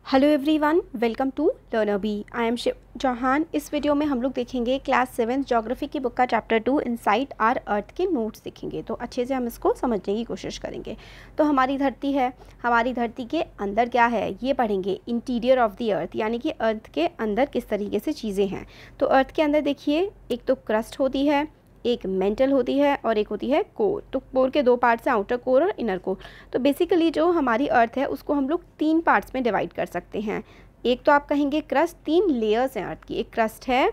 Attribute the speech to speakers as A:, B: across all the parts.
A: Hello everyone, welcome to learner bee. I am Shiv Chauhan. इस video में हम लोग देखेंगे क्लास 7 ज्योग्राफी की बुक का चैप्टर 2 इनसाइड आर अर्थ के नोट्स देखेंगे। तो अच्छे से हम इसको समझने की कोशिश करेंगे। तो हमारी धरती है, हमारी धरती के अंदर क्या है ये पढ़ेंगे। इंटीरियर ऑफ द अर्थ यानी कि अर्थ के अंदर किस तरीके से चीज़ें हैं। तो अर्थ के अंदर देखिए, एक तो क्रस्ट होती है, एक मेंटल होती है और एक होती है कोर। तो कोर के दो पार्ट्स हैं, आउटर कोर और इनर कोर। तो बेसिकली जो हमारी अर्थ है उसको हम लोग 3 पार्ट्स में डिवाइड कर सकते हैं। एक तो आप कहेंगे क्रस्ट, 3 लेयर्स हैं अर्थ की। एक क्रस्ट है,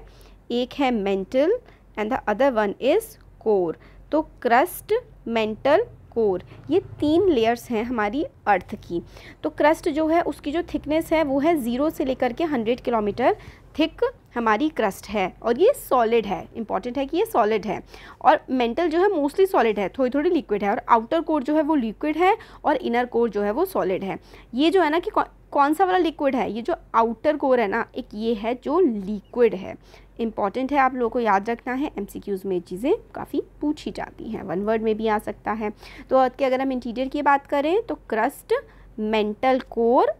A: एक है mental and the other one is core. तो क्रस्ट, मेंटल, कोर, ये 3 लेयर्स हैं हमारी अर्थ की। तो क्रस्ट जो है उसकी जो थिकनेस है वो है 0 से लेकर के 100 किलोमीटर थिक हमारी क्रस्ट है और ये सॉलिड है। इंपॉर्टेंट है कि ये सॉलिड है। और मेंटल जो है मोस्टली सॉलिड है, थोड़ी थोड़ी लिक्विड है। और आउटर कोर जो है वो लिक्विड है और इनर कोर जो है वो सॉलिड है। ये जो है ना कि कौन सा वाला लिक्विड है, ये जो आउटर कोर है ना, एक ये है जो लिक्विड है। इंपॉर्टेंट है, आप लोगों को याद रखना है। MCQs में चीज़ें काफ़ी पूछी जाती हैं, 1 वर्ड में भी आ सकता है। तो अर्थ के अगर हम इंटीरियर की बात करें तो क्रस्ट, मेंटल, कोर,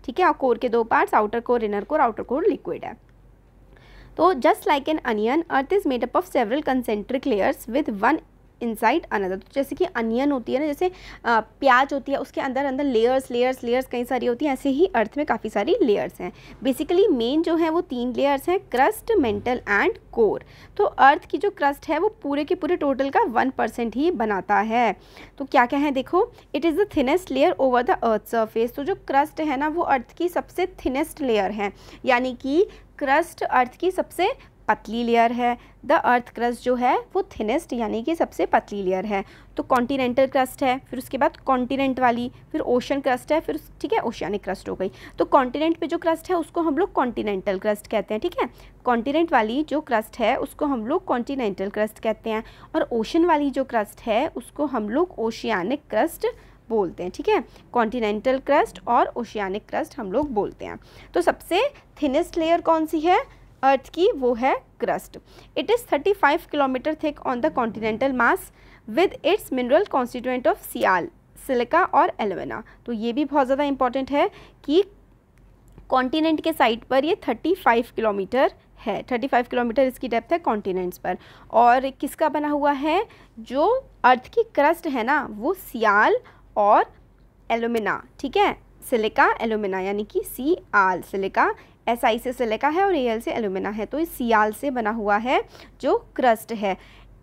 A: ठीक है। और कोर के 2 parts, outer core, inner core. Outer core liquid है। तो just like an onion, earth is made up of several concentric layers with one inside another. तो जैसे कि अनियन होती है ना, जैसे प्याज होती है, उसके अंदर अंदर लेयर्स लेयर्स लेयर्स कई सारी होती हैं, ऐसे ही अर्थ में काफ़ी सारी लेयर्स हैं। बेसिकली मेन जो है वो 3 लेयर्स हैं, क्रस्ट, मेंटल एंड कोर। तो अर्थ की जो क्रस्ट है वो पूरे के पूरे टोटल का 1% ही बनाता है। तो क्या क्या है देखो, it is the thinnest layer over the earth surface. तो जो क्रस्ट है ना वो अर्थ की सबसे थिनेस्ट लेयर है, यानी कि क्रस्ट अर्थ की सबसे पतली लेयर है। द अर्थ क्रस्ट जो है वो थिनेस्ट यानी कि सबसे पतली लेयर है। तो कॉन्टिनेंटल क्रस्ट है, फिर उसके बाद कॉन्टिनेंट वाली, फिर ओशन क्रस्ट है, फिर ठीक है ओशियानिक क्रस्ट हो गई। तो कॉन्टिनेंट पे जो क्रस्ट है उसको हम लोग कॉन्टिनेंटल क्रस्ट कहते हैं, ठीक है। कॉन्टिनेंट वाली जो क्रस्ट है उसको हम लोग कॉन्टिनेंटल क्रस्ट कहते हैं। और ओशन वाली जो क्रस्ट है उसको हम लोग ओशियानिक क्रस्ट बोलते हैं, ठीक है। कॉन्टिनेंटल क्रस्ट और ओशियानिक क्रस्ट हम लोग बोलते हैं। तो सबसे थिनेस्ट लेयर कौन सी है अर्थ की, वो है crust. It is 35 kilometre thick on the continental mass with its mineral constituent of sial, silica और एलुमिना। तो ये भी बहुत ज़्यादा इंपॉर्टेंट है कि कॉन्टिनेंट के साइड पर ये 35 किलोमीटर है। 35 किलोमीटर इसकी डेप्थ है कॉन्टिनेंट्स पर। और किसका बना हुआ है, जो अर्थ की क्रस्ट है ना वो सियाल और एलुमिना, ठीक है। सिलिका, एलुमिना यानी कि सियाल, सिलिका SI से सिलिका है और AL से एलुमिना है। तो इस सियाल से बना हुआ है जो क्रस्ट है।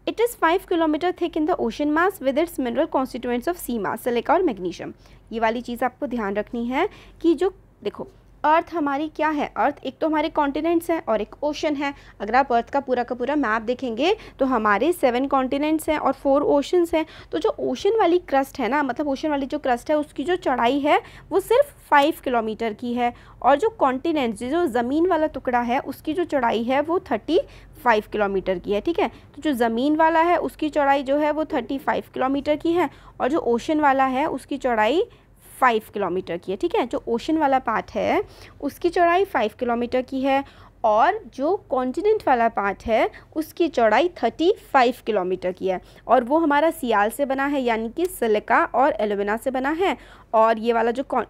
A: It is 5 kilometre thick in the ocean mass with its mineral constituents of sima, silica और मैग्नीशियम। ये वाली चीज़ आपको ध्यान रखनी है कि जो देखो अर्थ हमारी क्या है, अर्थ एक तो हमारे कॉन्टिनेंट्स हैं और एक ओशन है। अगर आप अर्थ का पूरा मैप देखेंगे तो हमारे 7 कॉन्टिनेंट्स हैं और 4 ओशंस हैं। तो जो ओशन वाली क्रस्ट है ना, मतलब ओशन वाली जो क्रस्ट है उसकी जो चौड़ाई है वो सिर्फ 5 किलोमीटर की है। और जो कॉन्टिनेंट्स, जो ज़मीन वाला टुकड़ा है उसकी जो चौड़ाई है वो 35 किलोमीटर की है, ठीक है। तो जो ज़मीन वाला है उसकी चौड़ाई जो है वो 35 किलोमीटर की है और जो ओशन वाला है उसकी चौड़ाई 5 किलोमीटर की है, ठीक है। जो ओशन वाला पार्ट है उसकी चौड़ाई 5 किलोमीटर की है और जो कॉन्टिनेंट वाला पार्ट है उसकी चौड़ाई 35 किलोमीटर की है। और वो हमारा सियाल से बना है यानी कि सिलिका और एलुमिना से बना है। और ये वाला जो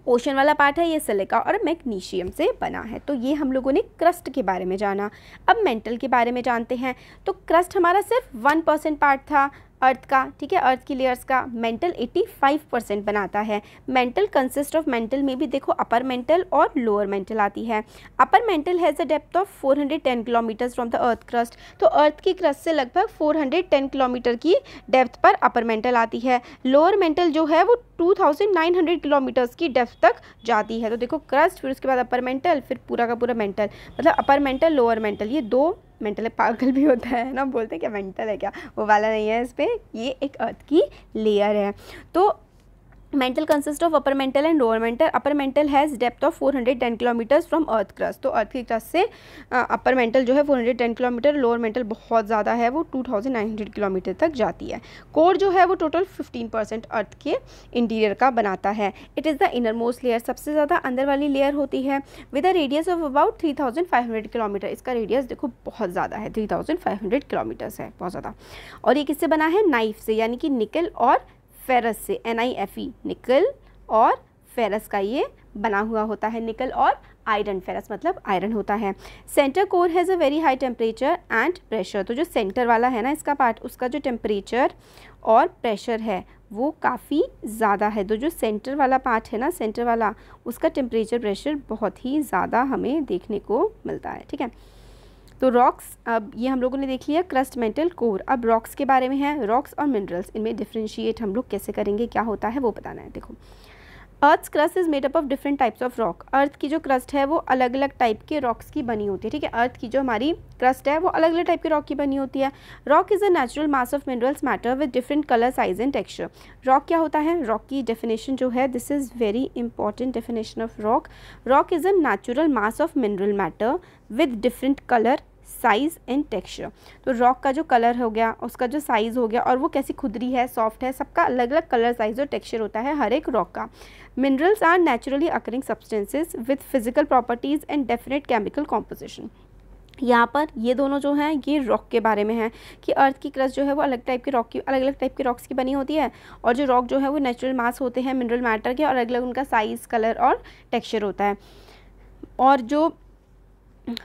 A: ओशन वाला पार्ट है ये सिलिका और मैग्नीशियम से बना है। तो ये हम लोगों ने क्रस्ट के बारे में जाना। अब मेंटल के बारे में जानते हैं। तो क्रस्ट हमारा सिर्फ 1% पार्ट था अर्थ का, ठीक है, अर्थ की लेयर्स का। मेंटल 85% बनाता है। मेंटल कंसिस्ट ऑफ, मेंटल में भी देखो अपर मेंटल और लोअर मेंटल आती है। Upper mantle has a depth of 410 kilometres from the earth crust. तो अर्थ की क्रस्ट से लगभग 410 किलोमीटर की डेप्थ पर अपर मेंटल आती है। लोअर मेंटल जो है वो 2900 किलोमीटर्स की डेप्थ तक जाती है। तो देखो क्रस्ट, फिर उसके बाद अपर मेंटल, फिर पूरा का पूरा मेंटल, मतलब अपर मेंटल, लोअर मेंटल, ये 2 मेंटल है। पागल भी होता है ना, बोलते हैं क्या मेंटल है क्या, वो वाला नहीं है। इस पर ये एक अर्थ की लेयर है। तो mental consist of upper mantle and lower mental. Upper mantle has depth of 410 kilometres from earth crust. तो अर्थ की क्रस्ट से अपर मेंटल जो है 410 किलोमीटर, लोअर मेंटल बहुत ज़्यादा है, वो 2900 किलोमीटर तक जाती है। कोर जो है वो टोटल 15% अर्थ के इंटीरियर का बनाता है। It is the inner most layer, सबसे ज़्यादा अंदर वाली लेयर होती है। With a radius of about 3500 kilometre. इसका रेडियस देखो बहुत ज़्यादा है, 3500 किलोमीटर्स है, बहुत ज़्यादा। और ये किससे बना है, नाइफ से, यानी कि निकल और फेरस से, NiFe, निकल और फेरस का ये बना हुआ होता है, निकल और आयरन, फेरस मतलब आयरन होता है। Centre core has a very high temperature and pressure, तो जो सेंटर वाला है ना इसका पार्ट, उसका जो टेम्परेचर और प्रेशर है वो काफ़ी ज़्यादा है। तो जो सेंटर वाला पार्ट है ना, सेंटर वाला, उसका टेम्परेचर प्रेशर बहुत ही ज़्यादा हमें देखने को मिलता है, ठीक है। तो रॉक्स, अब ये हम लोगों ने देख लिया क्रस्ट, मेंटल, कोर। अब रॉक्स के बारे में है, रॉक्स और मिनरल्स, इनमें डिफ्रेंशिएट हम लोग कैसे करेंगे, क्या होता है वो बताना है। देखो, earth crust is made up of different types of rock. Earth की जो क्रस्ट है वो अलग अलग टाइप के रॉक्स की बनी होती है, ठीक है। अर्थ की जो हमारी क्रस्ट है वो अलग अलग टाइप के रॉक की बनी होती है। Rock is a natural mass of minerals matter with different colour, size and texture. Rock क्या होता है, रॉक की डेफिनेशन जो है, this is very important definition of rock. Rock is a natural mass of mineral matter with different colour, size and texture. तो rock का जो colour हो गया, उसका जो साइज़ हो गया, और वो कैसी खुदरी है, सॉफ्ट है, सबका अलग अलग कलर, साइज़ और टेक्सचर होता है हर एक रॉक का। Minerals are naturally occurring substances with physical properties and definite chemical composition. यहाँ पर ये दोनों जो हैं ये रॉक के बारे में है कि अर्थ की क्रस्ट जो है वो अलग टाइप के रॉक की, अलग अलग टाइप के रॉक्स की बनी होती है, और जो रॉक जो है वो नेचुरल मास होते हैं मिनरल मैटर के, और अलग अलग उनका साइज़, कलर और टेक्सचर होता है। और जो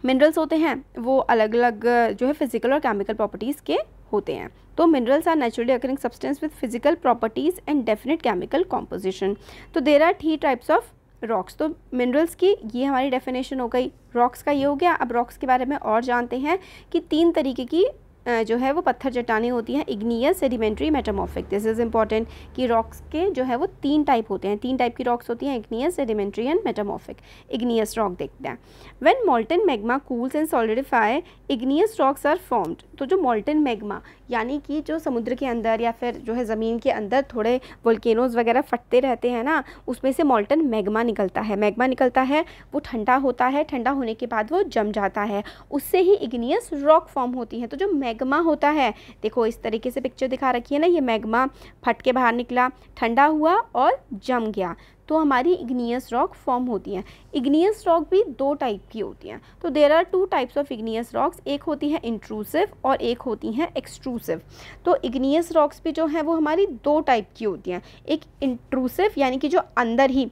A: मिनरल्स होते हैं वो अलग अलग जो है फिजिकल और केमिकल प्रॉपर्टीज़ के होते हैं। तो minerals are naturally occurring substance with physical properties and definite chemical composition. तो there are 3 types of rocks. तो मिनरल्स की ये हमारी डेफिनेशन हो गई, रॉक्स का ये हो गया। अब रॉक्स के बारे में और जानते हैं कि 3 तरीके की जो है वो पत्थर चट्टानें होती हैं, igneous, sedimentary, metamorphic. This is important कि रॉक्स के जो है वो 3 टाइप होते हैं, 3 टाइप की रॉक्स होती हैं, igneous, sedimentary and metamorphic. Igneous rock देखते हैं, when molten magma cools and solidify igneous rocks are formed. तो जो मोल्टन मैग्मा यानी कि जो समुद्र के अंदर या फिर जो है ज़मीन के अंदर थोड़े वोल्केनोज़ वगैरह फटते रहते हैं ना, उसमें से मोल्टन मैग्मा निकलता है। मैग्मा निकलता है, वो ठंडा होता है, ठंडा होने के बाद वो जम जाता है, उससे ही इग्नियस रॉक फॉर्म होती है। तो जो मैग्मा होता है, देखो इस तरीके से पिक्चर दिखा रखी है ना, ये मैग्मा फट के बाहर निकला, ठंडा हुआ और जम गया, तो हमारी इग्नियस रॉक फॉर्म होती हैं। इग्नियस रॉक भी 2 टाइप की होती हैं। तो there are 2 types of igneous rocks, एक होती है इंट्रूसिव और एक होती हैं एक्सट्रूसिव। तो इग्नियस रॉक्स भी जो हैं वो हमारी 2 टाइप की होती हैं। एक इंट्रूसिव यानी कि जो अंदर ही,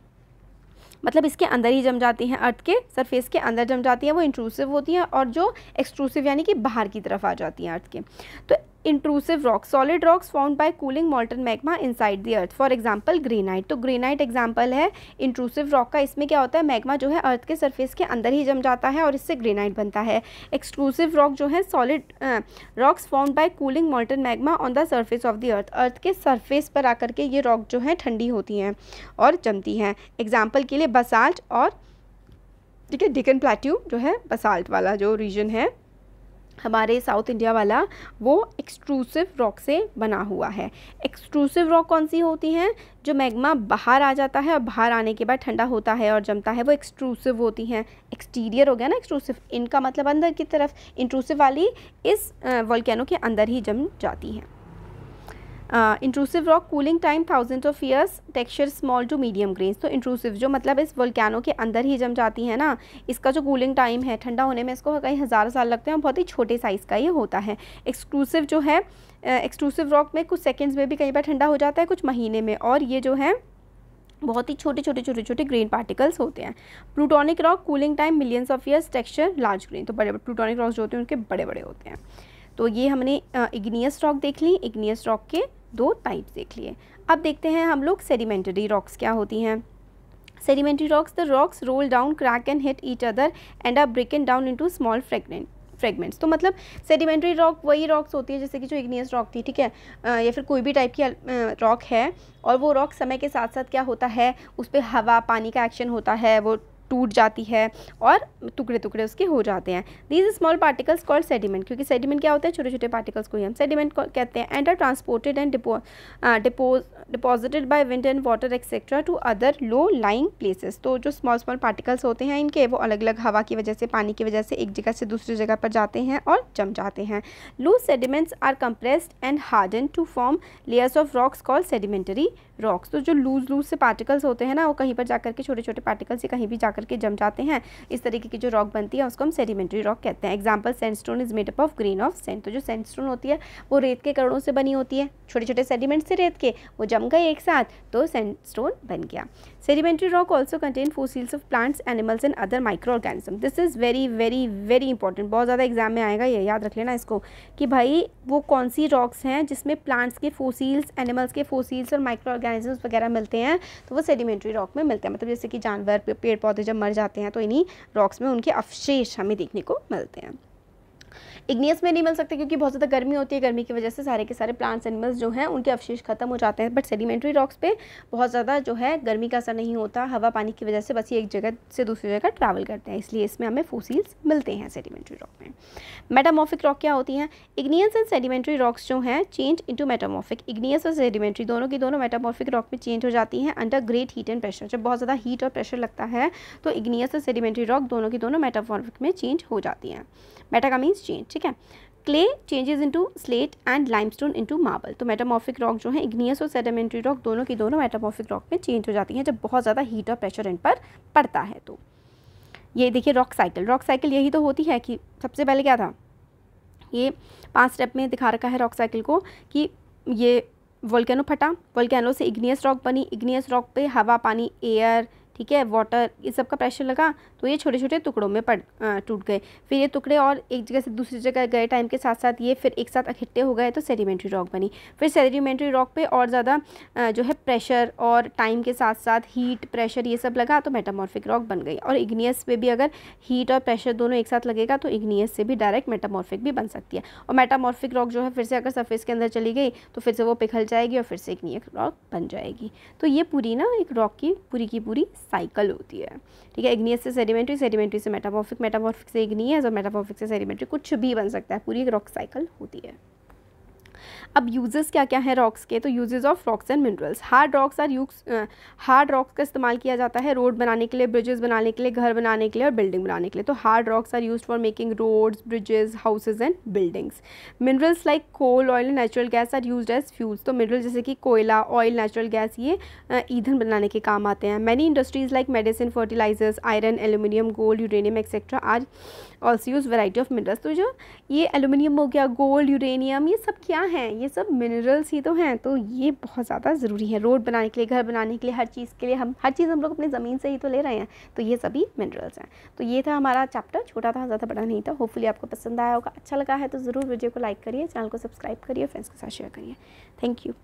A: मतलब इसके अंदर ही जम जाती हैं, अर्थ के सरफेस के अंदर जम जाती हैं, वो इंट्रूसिव होती हैं, और जो एक्सट्रूसिव यानी कि बाहर की तरफ आ जाती हैं अर्थ के। तो intrusive rock, solid rocks found by cooling molten magma inside the earth, for example granite. तो ग्रेनाइट एग्जांपल है इंट्रूसिव रॉक का। इसमें क्या होता है, मैग्मा जो है अर्थ के सरफेस के अंदर ही जम जाता है और इससे ग्रेनाइट बनता है। एक्सक्लूसिव रॉक जो है solid rocks found by cooling molten magma on the surface of the earth. Earth के सरफेस पर आकर के ये रॉक जो है ठंडी होती हैं और जमती हैं। एग्जाम्पल के लिए बसाल्ट और, ठीक है, डेक्कन प्लेट्यू जो है बसाल्ट वाला जो रीजन है हमारे साउथ इंडिया वाला, वो एक्सट्रूसिव रॉक से बना हुआ है। एक्सट्रूसिव रॉक कौन सी होती हैं, जो मैग्मा बाहर आ जाता है और बाहर आने के बाद ठंडा होता है और जमता है, वो एक्सट्रूसिव होती हैं। एक्सटीरियर हो गया ना एक्सट्रूसिव, इनका मतलब अंदर की तरफ, इंट्रूसिव वाली इस वोल्केनो के अंदर ही जम जाती हैं। Intrusive rock cooling time 1000 of years, texture small to medium grains. तो इंट्रूसिव जो मतलब इस वोल्केनो के अंदर ही जम जाती है ना, इसका जो कूलिंग टाइम है, ठंडा होने में इसको कई हज़ार साल लगते हैं, बहुत ही छोटे साइज़ का ये होता है। एक्सक्लूसिव जो है, एक्सक्लूसिव रॉक में कुछ सेकेंड्स में भी कई बार ठंडा हो जाता है, कुछ महीने में, और ये जो है बहुत ही छोटे छोटे ग्रेन पार्टिकल्स होते हैं। Plutonic rock cooling time millions of years, texture large grain. तो बड़े बड़े प्लूटोनिक रॉक्स जो होते हैं उनके बड़े बड़े होते हैं। तो ये हमने इग्नियस रॉक देख ली, इग्नियस रॉक के 2 टाइप्स देख लिए। अब देखते हैं हम लोग सेडिमेंटरी रॉक्स क्या होती हैं। Sedimentary rocks, the rocks roll down, crack and hit each other and are broken down into small fragments. तो मतलब सेडिमेंटरी रॉक वही रॉक्स होती है जैसे कि जो इग्नियस रॉक थी, ठीक है, या फिर कोई भी टाइप की रॉक है, और वो रॉक समय के साथ साथ क्या होता है, उस पर हवा पानी का एक्शन होता है, वो टूट जाती है और टुकड़े टुकड़े उसके हो जाते हैं। These small particles called sediment, क्योंकि सेडिमेंट क्या होते हैं, छोटे छोटे पार्टिकल्स को ही हम सेडिमेंट कहते हैं। And are transported and deposited by wind and water etcetera to other low lying places. तो जो स्मॉल पार्टिकल्स होते हैं इनके, वो अलग अलग हवा की वजह से, पानी की वजह से एक जगह से दूसरी जगह पर जाते हैं और जम जाते हैं। Loose sediments are compressed and harden to form layers of rocks called sedimentary rocks. तो जो लूज से पार्टिकल्स होते हैं ना, वो कहीं पर जाकर के छोटे छोटे पार्टिकल्स से कहीं भी जाकर के जम जाते हैं, इस तरीके की जो रॉक बनती है उसको हम सेडिमेंटरी रॉक कहते हैं। Example, sandstone is made up of grain of sand. तो जो सैंडस्टोन होती है वो रेत के कणों से बनी होती है, छोटे छोटे सेडिमेंट से रेत के, वो जम गए एक साथ तो सैंडस्टोन बन गया। Sedimentary rock also contain fossils of plants, animals and other micro organism. This is very very very important, बहुत ज़्यादा एग्जाम में आएगा, ये याद रख लेना इसको कि भाई वो कौन सी रॉक्स हैं जिसमें प्लांट्स के फॉसिल्स, एनिमल्स के फॉसिल्स और माइक्रो ऑर्गेनिजम्स वगैरह मिलते हैं, तो वो सेडिमेंट्री रॉक में मिलते हैं। मतलब जैसे कि जानवर, पेड़ पौधे जब मर जाते हैं तो इन्हीं रॉक्स में उनके अवशेष हमें देखने को मिलते हैं। इग्नियस में नहीं मिल सकते क्योंकि बहुत ज़्यादा गर्मी होती है, गर्मी की वजह से सारे के सारे प्लांट्स एनिमल्स जो हैं उनके अवशेष खत्म हो जाते हैं। बट सेडिमेंट्री रॉक्स पे बहुत ज़्यादा जो है गर्मी का असर नहीं होता, हवा पानी की वजह से बस ये एक जगह से दूसरी जगह ट्रैवल करते हैं, इसलिए इसमें हमें फॉसिल्स मिलते हैं सेडिमेंट्री रॉक में। मेटामॉर्फिक रॉक क्या होती हैं? इग्नियस एंड सेडिमेंट्री रॉक्स जो हैं चेंज इंटू मेटामॉर्फिक। इग्नियस और सेडिमेंट्री दोनों की दोनों मेटामॉर्फिक रॉक में चेंज हो जाती हैं under great heat and pressure. जब बहुत ज़्यादा हीट और प्रेशर लगता है तो इग्नियस और सेडिमेंट्री रॉक दोनों की दोनों मेटामॉर्फिक में चेंज हो जाती हैं। मेटा का मीन्स चेंज, ठीक है। Clay changes into slate and limestone into marble. तो मेटामॉर्फिक रॉक जो है इग्नियस और सेडिमेंट्री रॉक दोनों की दोनों मेटामॉर्फिक रॉक में चेंज हो जाती हैं जब बहुत ज़्यादा हीट और प्रेशर इन पर पड़ता है। तो ये देखिए रॉक साइकिल, रॉक साइकिल यही तो होती है कि सबसे पहले क्या था, ये 5 स्टेप में दिखा रखा है रॉक साइकिल को कि ये वोल्केनो फटा, वोल्केनो से इग्नियस रॉक बनी, इग्नियस रॉक पे हवा, पानी, एयर, ठीक है, वाटर, ये सब का प्रेशर लगा तो ये छोटे छोटे टुकड़ों में टूट गए। फिर ये टुकड़े और एक जगह से दूसरी जगह गए टाइम के साथ साथ, ये फिर एक साथ इकट्ठे हो गए तो सेडिमेंट्री रॉक बनी। फिर सेडिमेंट्री रॉक पे और ज़्यादा जो है प्रेशर और टाइम के साथ साथ हीट, प्रेशर ये सब लगा तो मेटामॉर्फिक रॉक बन गई। और इग्नियस पे भी अगर हीट और प्रेशर दोनों एक साथ लगेगा तो इग्नियस से भी डायरेक्ट मेटामॉर्फिक भी बन सकती है। और मेटामॉर्फिक रॉक जो है फिर से अगर सरफेस के अंदर चली गई तो फिर से वो पिघल जाएगी और फिर से इग्नियस रॉक बन जाएगी। तो ये पूरी ना एक रॉक की पूरी साइकिल होती है, ठीक है। इग्नियस से सेडिमेंट्री, सेडिमेंट्री से मेटामॉर्फिक, मेटामॉर्फिक से इग्नियस और मेटामॉर्फिक से सेडिमेंट्री, कुछ भी बन सकता है, पूरी एक रॉक साइकिल होती है। अब यूजेस क्या क्या है रॉक्स के, तो uses of rocks and minerals. Hard rocks का इस्तेमाल किया जाता है रोड बनाने के लिए, ब्रिजेस बनाने के लिए, घर बनाने के लिए और बिल्डिंग बनाने के लिए। तो hard rocks are used for making roads, bridges, houses and buildings. Minerals like coal, oil and natural gas are used as fuels. तो मिनरल जैसे कि कोयला, ऑयल, नेचुरल गैस ये ईंधन बनाने के काम आते हैं। Many industries like medicine, fertilisers, iron, aluminium, gold, uranium etcetera are also use variety of minerals. तो जो ये एल्यूमिनियम हो गया, गोल्ड, यूरेनियम, ये सब क्या हैं? ये सब मिनरल्स ही तो हैं। तो ये बहुत ज़्यादा ज़रूरी है रोड बनाने के लिए, घर बनाने के लिए, हर चीज़ के लिए। हर चीज़ हम लोग अपनी ज़मीन से ही तो ले रहे हैं, तो ये सभी मिनरल्स हैं। तो ये था हमारा चैप्टर, छोटा था, ज़्यादा बड़ा नहीं था। होपफुली आपको पसंद आया होगा। अच्छा लगा है तो ज़रूर वीडियो को लाइक करिए, चैनल को सब्सक्राइब करिए, फ्रेंड्स के साथ शेयर करिए। Thank you.